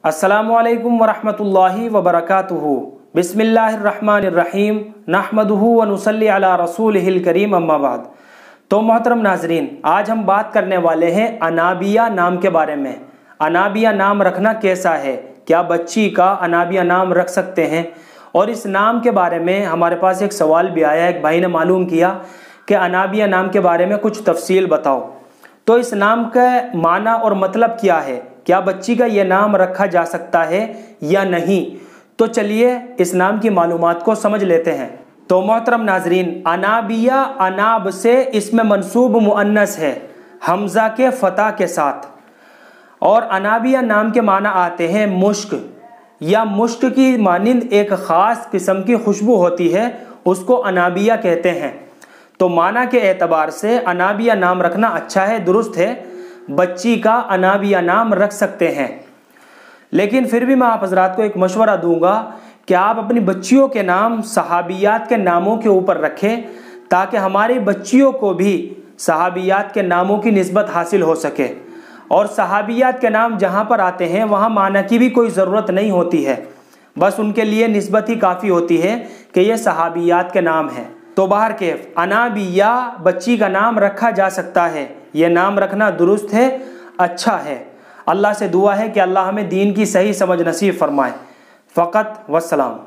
अस्सलामुअलैकुम वरहमतुल्लाहि वबरकातुहू। बिस्मिल्लाहिर्रहमानिर्रहीम। नहमदुहू व नुसल्ली अला रसूलिहिल करीम, अम्मा बाद। तो मोहतरम नाजरीन, आज हम बात करने वाले हैं अनाबिया नाम के बारे में। अनाबिया नाम रखना कैसा है, क्या बच्ची का अनाबिया नाम रख सकते हैं? और इस नाम के बारे में हमारे पास एक सवाल भी आया, एक भाई ने मालूम किया कि अनाबिया नाम के बारे में कुछ तफसील बताओ। तो इस नाम का माना और मतलब क्या है, क्या बच्ची का ये नाम रखा जा सकता है या नहीं? तो चलिए इस नाम की मालूमात को समझ लेते हैं। तो मोहतरम नाजरीन, अनाबिया अनाब से इसमें मंसूब मुअन्नस है हमजा के फतह के साथ। और अनाबिया नाम के माना आते हैं मुश्क, या मुश्क की मानिंद एक ख़ास किस्म की खुशबू होती है, उसको अनाबिया कहते हैं। तो माना के एतबार से अनाबिया नाम रखना अच्छा है, दुरुस्त है, बच्ची का अनाबिया नाम रख सकते हैं। लेकिन फिर भी मैं आप हजरात को एक मशवरा दूंगा कि आप अपनी बच्चियों के नाम सहाबियात के नामों के ऊपर रखें, ताकि हमारी बच्चियों को भी सहाबियात के नामों की निस्बत हासिल हो सके। और सहाबियात के नाम जहाँ पर आते हैं वहाँ माना की भी कोई ज़रूरत नहीं होती है, बस उनके लिए निस्बत ही काफ़ी होती है कि ये सहाबियात के नाम हैं। तो बाहर कैफ अनाबिया बच्ची का नाम रखा जा सकता है, ये नाम रखना दुरुस्त है, अच्छा है। अल्लाह से दुआ है कि अल्लाह हमें दीन की सही समझ नसीब फरमाए। फ़कत वस्सलाम।